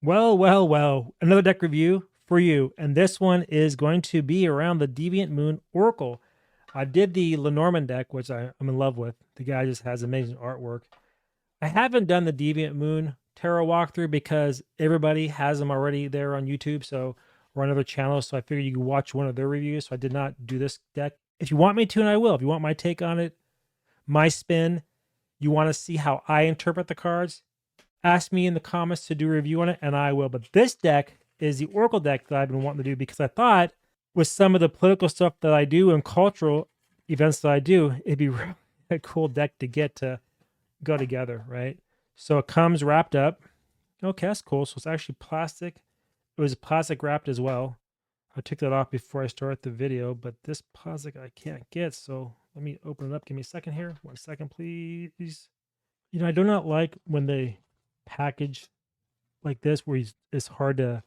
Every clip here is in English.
Well, well, well, another deck review for you. And this one is going to be around the Deviant Moon Oracle. I did the Lenormand deck, which I'm in love with. The guy just has amazing artwork. I haven't done the Deviant Moon Tarot walkthrough because everybody has them already there on YouTube. So, or on other channels. So I figured you could watch one of their reviews. So I did not do this deck. If you want me to, and I will. If you want my take on it, my spin, you want to see how I interpret the cards, ask me in the comments to do a review on it, and I will. But this deck is the Oracle deck that I've been wanting to do because I thought with some of the political stuff that I do and cultural events that I do, it'd be really a cool deck to get to go together, right? So it comes wrapped up. Okay, that's cool. So it's actually plastic. It was plastic wrapped as well. I took that off before I start the video, but this plastic I can't get. So let me open it up. Give me a second here. 1 second, please. You know, I do not like when they package like this where it's hard to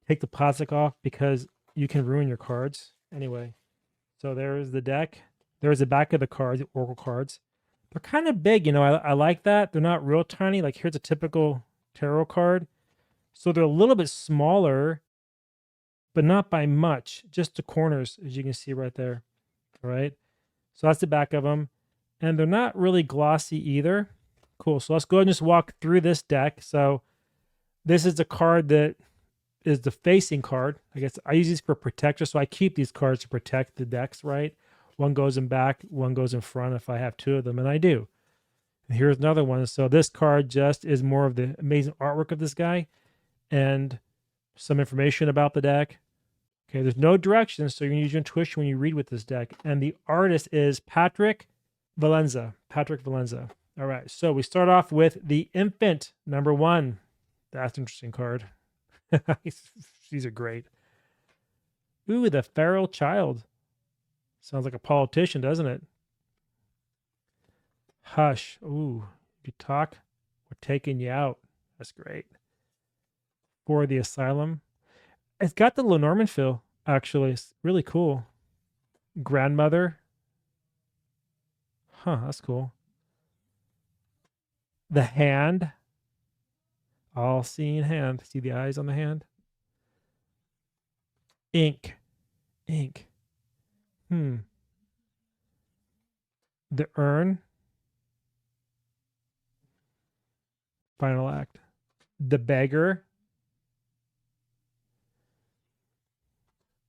take the plastic off because you can ruin your cards. Anyway, so there's the deck. There's the back of the cards, the Oracle cards. They're kind of big, you know. I like that. They're not real tiny. Like here's a typical tarot card. So they're a little bit smaller, but not by much. Just the corners, as you can see right there. All right. So that's the back of them. And they're not really glossy either. Cool. So let's go ahead and just walk through this deck. So this is the card that is the facing card. I guess I use these for protector. So I keep these cards to protect the decks, right? One goes in back, one goes in front if I have two of them, and I do. And here's another one. So this card just is more of the amazing artwork of this guy and some information about the deck. Okay, there's no directions, so you're going to use your intuition when you read with this deck. And the artist is Patrick Valenza. Patrick Valenza. All right, so we start off with the Infant, number 1. That's an interesting card. These are great. Ooh, the Feral Child. Sounds like a politician, doesn't it? Hush. Ooh, if you talk, we're taking you out. That's great. For the Asylum. It's got the Lenormand feel, actually. It's really cool. Grandmother. Huh, that's cool. The Hand. All seeing hand. See the eyes on the hand? Ink. Ink. The Urn. Final act. The Beggar.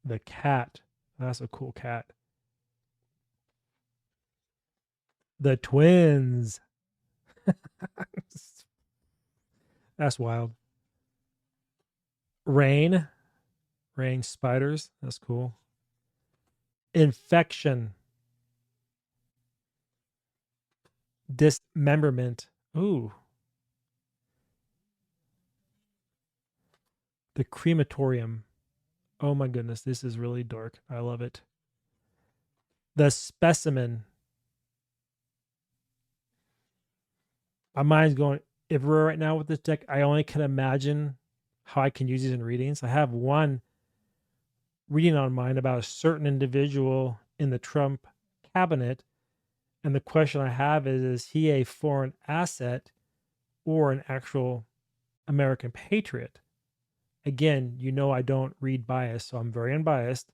The Cat. That's a cool cat. The Twins. That's wild. Rain. Rain spiders. That's cool. Infection. Dismemberment. Ooh. The Crematorium. Oh my goodness, this is really dark. I love it. The Specimen. My mind's going everywhere right now with this deck. I only can imagine how I can use these in readings. I have one reading on mine about a certain individual in the Trump cabinet. And the question I have is he a foreign asset or an actual American patriot? Again, you know I don't read bias, so I'm very unbiased.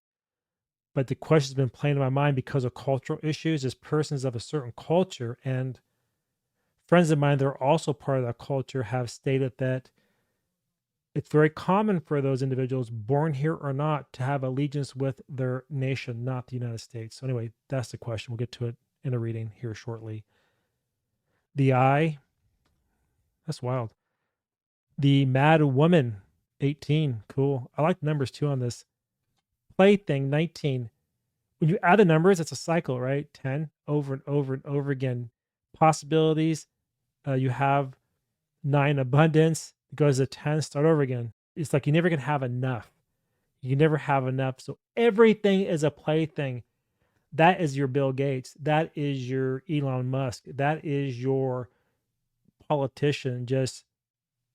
But the question's been playing in my mind because of cultural issues. This person's of a certain culture, and friends of mine that are also part of that culture have stated that it's very common for those individuals, born here or not, to have allegiance with their nation, not the United States. So anyway, that's the question. We'll get to it in a reading here shortly. The Eye. That's wild. The Mad Woman. 18. Cool. I like the numbers too on this. Plaything. 19. When you add the numbers, it's a cycle, right? 10 over and over and over again. Possibilities. You have 9 abundance. It goes to 10. Start over again. It's like you never can have enough. You can never have enough. So everything is a plaything. That is your Bill Gates. That is your Elon Musk. That is your politician. Just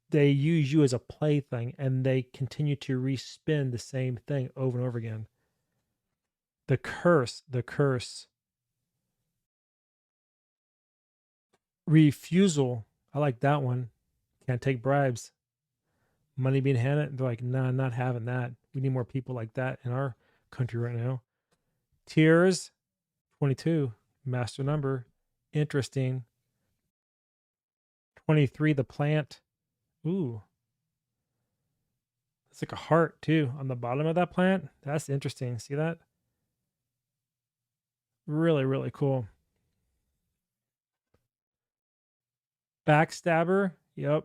they use you as a plaything and they continue to respin the same thing over and over again. The Curse. Refusal. I like that one. Can't take bribes. money being handed. They're like, nah, not having that. We need more people like that in our country right now. Tears, 22, master number. Interesting. 23, the plant. Ooh, it's like a heart too on the bottom of that plant. That's interesting. See that? Really, really cool. Backstabber. Yep.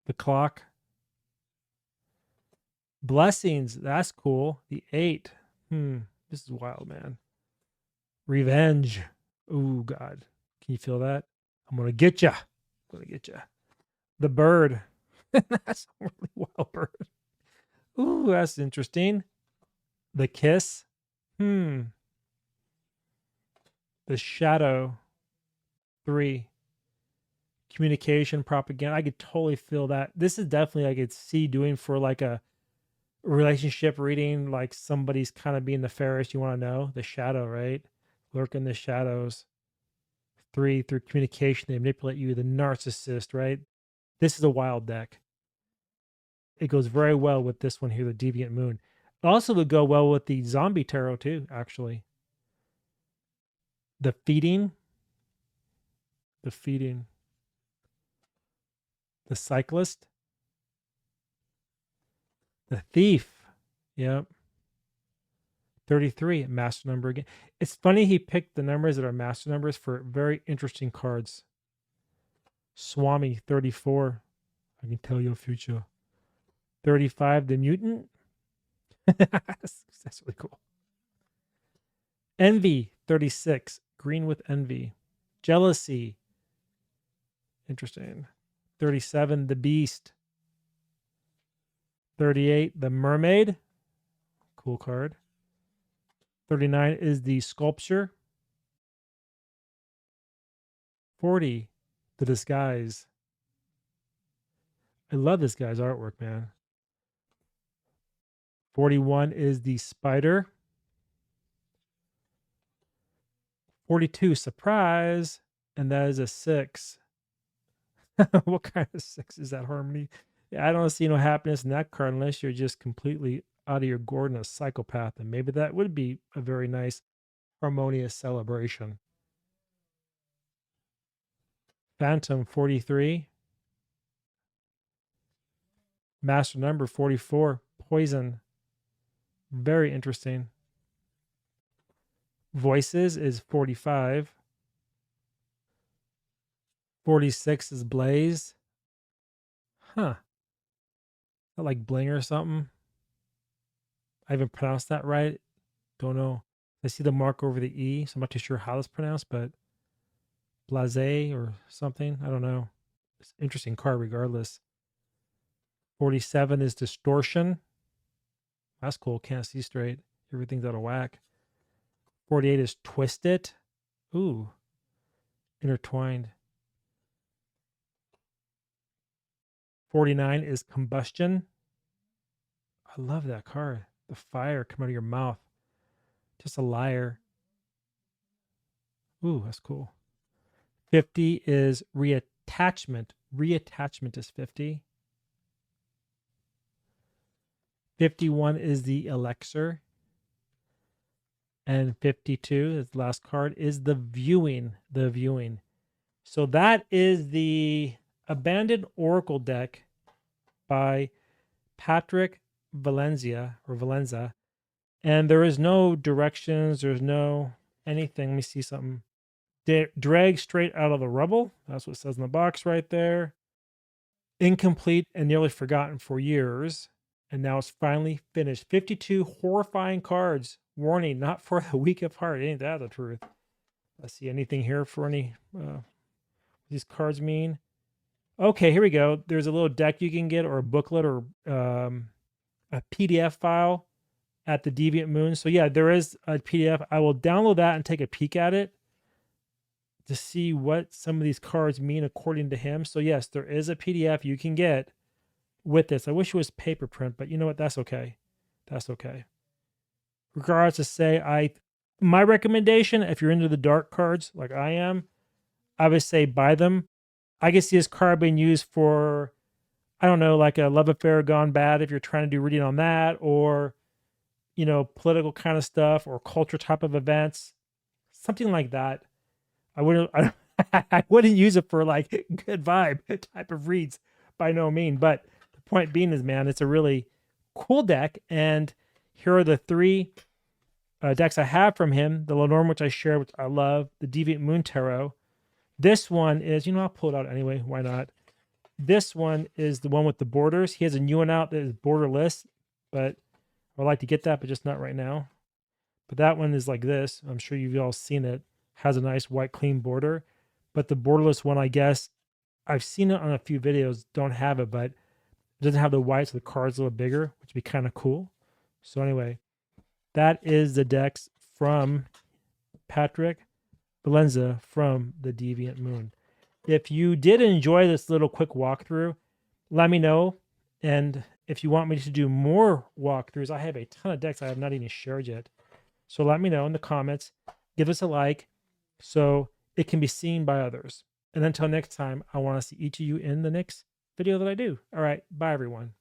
The clock. Blessings. That's cool. The 8. This is wild, man. Revenge. Ooh, God. Can you feel that? I'm going to get you. I'm going to get you. The bird. That's a really wild bird. Ooh, that's interesting. The kiss. The shadow. 3. Communication, propaganda. I could totally feel that. This is definitely I could see doing for like a relationship reading, like somebody's kind of being nefarious. You want to know the shadow, right? Lurk in the shadows. 3, through communication, they manipulate you. The narcissist, right? This is a wild deck. It goes very well with this one here, the Deviant Moon. It also would go well with the Zombie Tarot too, actually. The feeding. The feeding. The cyclist. The thief. Yep. 33, master number again. It's funny he picked the numbers that are master numbers for very interesting cards. Swami, 34. I can tell your future. 35, the mutant. That's really cool. Envy, 36. Green with envy. Jealousy. Interesting. 37, the beast. 38, the mermaid. Cool card. 39 is the sculpture. 40, the disguise. I love this guy's artwork, man. 41 is the spider. 42, surprise. And that is a 6. What kind of 6 is that, Harmony? Yeah, I don't see no happiness in that card unless you're just completely out of your gourd and a psychopath. And maybe that would be a very nice, harmonious celebration. Phantom, 43. Master number, 44. Poison. Very interesting. Voices is 45. 46 is Blaze. Huh. Is that like bling or something? I haven't pronounced that right. Don't know. I see the mark over the E, so I'm not too sure how it's pronounced, but Blase or something. I don't know. It's an interesting card regardless. 47 is Distortion. That's cool. Can't see straight. Everything's out of whack. 48 is Twisted. Ooh. Intertwined. 49 is Combustion. I love that card. The fire come out of your mouth. Just a liar. Ooh, that's cool. 50 is Reattachment. Reattachment is 50. 51 is the Elixir. And 52, the last card, is the Viewing. The Viewing. So that is the Abandoned Oracle deck by Patrick Valenza. And there is no directions. There's no anything. Let me see something. Drag straight out of the rubble. That's what it says in the box right there. Incomplete and nearly forgotten for years. And now it's finally finished. 52 horrifying cards. Warning, not for the weak of heart. Ain't that the truth? Let's see anything here for any what these cards mean. Okay, here we go. There's a little deck you can get, or a booklet, or a PDF file at the Deviant Moon. So yeah, there is a PDF. I will download that and take a peek at it to see what some of these cards mean according to him. So yes, there is a PDF you can get with this. I wish it was paper print, but you know what? That's okay. That's okay. Regardless to say, my recommendation, if you're into the dark cards like I am, I would say buy them. I can see this card being used for, I don't know, like a love affair gone bad if you're trying to do reading on that, or, political kind of stuff or culture type of events, something like that. I wouldn't, I wouldn't use it for like good vibe type of reads by no mean. But the point being is, man, it's a really cool deck. And here are the three decks I have from him: the Lenormand, which I share, which I love, the Deviant Moon Tarot. This one is, I'll pull it out anyway. Why not? This one is the one with the borders. He has a new one out that is borderless, but I would like to get that, but just not right now. But that one is like this. I'm sure you've all seen it. Has a nice white clean border. But the borderless one, I guess, I've seen it on a few videos, don't have it, but it doesn't have the white, so the card's a little bigger, which would be kind of cool. So anyway, that is the decks from Patrick Valenza from the Deviant Moon. If you did enjoy this little quick walkthrough, let me know. And if you want me to do more walkthroughs, I have a ton of decks I have not even shared yet. So let me know in the comments. Give us a like so it can be seen by others. And until next time, I want to see each of you in the next video that I do. All right. Bye, everyone.